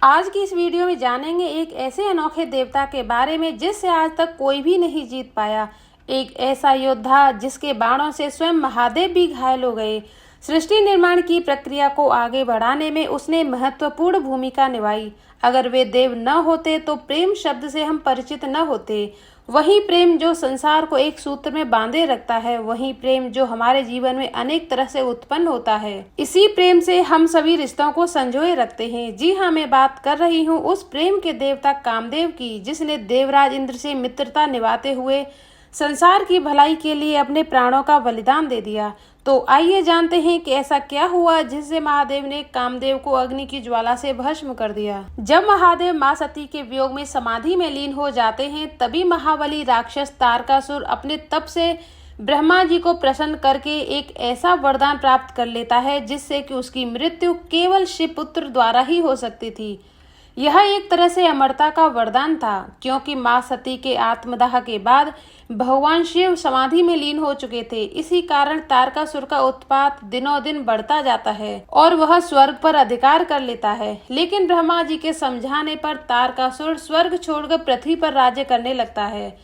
आज की इस वीडियो में जानेंगे एक ऐसे अनोखे देवता के बारे में जिससे आज तक कोई भी नहीं जीत पाया। एक ऐसा योद्धा जिसके बाणों से स्वयं महादेव भी घायल हो गए। सृष्टि निर्माण की प्रक्रिया को आगे बढ़ाने में उसने महत्वपूर्ण भूमिका निभाई। अगर वे देव न होते तो प्रेम शब्द से हम परिचित न होते। वही प्रेम जो संसार को एक सूत्र में बांधे रखता है, वही प्रेम जो हमारे जीवन में अनेक तरह से उत्पन्न होता है। इसी प्रेम से हम सभी रिश्तों को संजोए रखते हैं। जी हाँ, मैं बात कर रही हूँ उस प्रेम के देवता कामदेव की, जिसने देवराज इंद्र से मित्रता निभाते हुए संसार की भलाई के लिए अपने प्राणों का बलिदान दे दिया। तो आइए जानते हैं कि ऐसा क्या हुआ जिससे महादेव ने कामदेव को अग्नि की ज्वाला से भस्म कर दिया। जब महादेव मां सती के वियोग में समाधि में लीन हो जाते हैं, तभी महाबली राक्षस तारकासुर अपने तप से ब्रह्मा जी को प्रसन्न करके एक ऐसा वरदान प्राप्त कर लेता है जिससे कि उसकी मृत्यु केवल शिवपुत्र द्वारा ही हो सकती थी। यह एक तरह से अमरता का वरदान था, क्योंकि मां सती के आत्मदाह के बाद भगवान शिव समाधि में लीन हो चुके थे। इसी कारण तारकासुर का उत्पात दिनों दिन बढ़ता जाता है और वह स्वर्ग पर अधिकार कर लेता है। लेकिन ब्रह्मा जी के समझाने पर तारकासुर स्वर्ग छोड़कर पृथ्वी पर राज्य करने लगता है।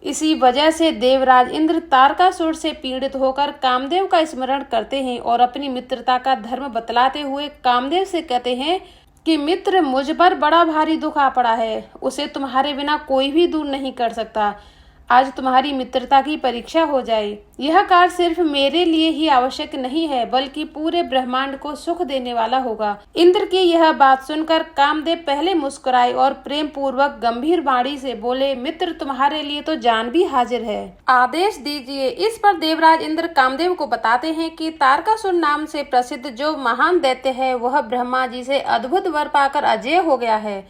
इसी वजह से देवराज इंद्र तारकासुर से पीड़ित होकर कामदेव का स्मरण करते हैं और अपनी मित्रता का धर्म बतलाते हुए कामदेव से कहते हैं कि मित्र, मुझ पर बड़ा भारी दुख आ पड़ा है, उसे तुम्हारे बिना कोई भी दूर नहीं कर सकता। आज तुम्हारी मित्रता की परीक्षा हो जाए। यह कार्य सिर्फ मेरे लिए ही आवश्यक नहीं है, बल्कि पूरे ब्रह्मांड को सुख देने वाला होगा। इंद्र की यह बात सुनकर कामदेव पहले मुस्कुराए और प्रेम पूर्वक गंभीर वाणी से बोले, मित्र, तुम्हारे लिए तो जान भी हाजिर है, आदेश दीजिए। इस पर देवराज इंद्र कामदेव को बताते हैं कि तारकासुर नाम से प्रसिद्ध जो महान दैत्य है, वह ब्रह्मा जी से अद्भुत वर पाकर अजेय हो गया है।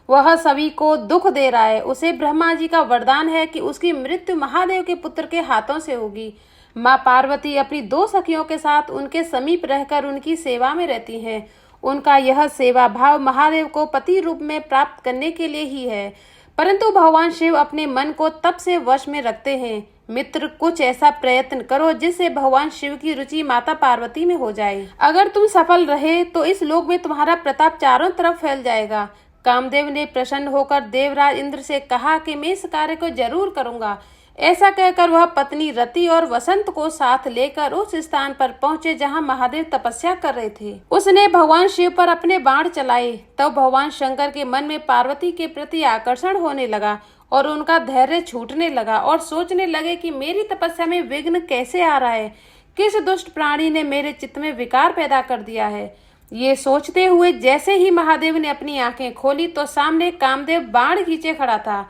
वह सभी को दुख दे रहा है। उसे ब्रह्मा जी का वरदान है कि उसकी मृत्यु महादेव के पुत्र के हाथों से होगी। माँ पार्वती अपनी दो सखियों के साथ उनके समीप रहकर उनकी सेवा में रहती हैं। उनका यह सेवा भाव महादेव को पति रूप में प्राप्त करने के लिए ही है, परंतु भगवान शिव अपने मन को तप से वश में रखते हैं। मित्र, कुछ ऐसा प्रयत्न करो जिससे भगवान शिव की रुचि माता पार्वती में हो जाए। अगर तुम सफल रहे तो इस लोक में तुम्हारा प्रताप चारों तरफ फैल जाएगा। कामदेव ने प्रसन्न होकर देवराज इंद्र से कहा कि मैं इस कार्य को जरूर करूंगा। ऐसा कहकर वह पत्नी रति और वसंत को साथ लेकर उस स्थान पर पहुंचे जहां महादेव तपस्या कर रहे थे। उसने भगवान शिव पर अपने बाण चलाए। तब भगवान शंकर के मन में पार्वती के प्रति आकर्षण होने लगा और उनका धैर्य छूटने लगा और सोचने लगे कि मेरी तपस्या में विघ्न कैसे आ रहा है, किस दुष्ट प्राणी ने मेरे चित्त में विकार पैदा कर दिया है। ये सोचते हुए जैसे ही महादेव ने अपनी आंखें खोली तो सामने कामदेव बाण खींचे खड़ा था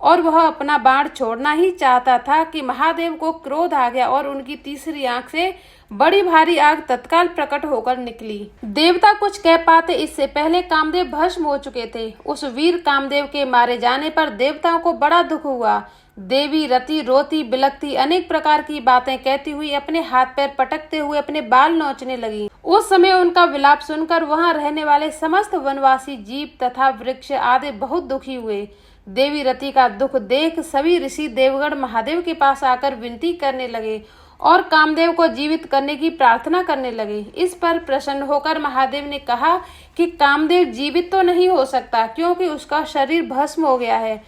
और वह अपना बाण छोड़ना ही चाहता था कि महादेव को क्रोध आ गया और उनकी तीसरी आंख से बड़ी भारी आग तत्काल प्रकट होकर निकली। देवता कुछ कह पाते इससे पहले कामदेव भस्म हो चुके थे। उस वीर कामदेव के मारे जाने पर देवताओं को बड़ा दुख हुआ। देवी रति रोती बिलखती अनेक प्रकार की बातें कहती हुई अपने हाथ पैर पटकते हुए अपने बाल नोचने लगी। उस समय उनका विलाप सुनकर वहां रहने वाले समस्त वनवासी जीव तथा वृक्ष आदि बहुत दुखी हुए। देवी रति का दुख देख सभी ऋषि देवगण महादेव के पास आकर विनती करने लगे और कामदेव को जीवित करने की प्रार्थना करने लगे। इस पर प्रसन्न होकर महादेव ने कहा कि कामदेव जीवित तो नहीं हो सकता, क्योंकि उसका शरीर भस्म हो गया है।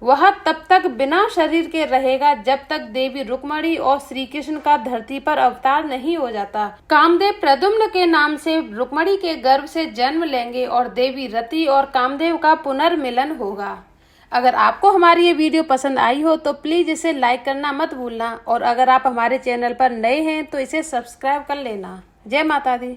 वह तब तक बिना शरीर के रहेगा जब तक देवी रुक्मणी और श्री कृष्ण का धरती पर अवतार नहीं हो जाता। कामदेव प्रद्युम्न के नाम से रुक्मणी के गर्भ से जन्म लेंगे और देवी रति और कामदेव का पुनर्मिलन होगा। अगर आपको हमारी ये वीडियो पसंद आई हो तो प्लीज इसे लाइक करना मत भूलना, और अगर आप हमारे चैनल पर नए हैं तो इसे सब्सक्राइब कर लेना। जय माता दी।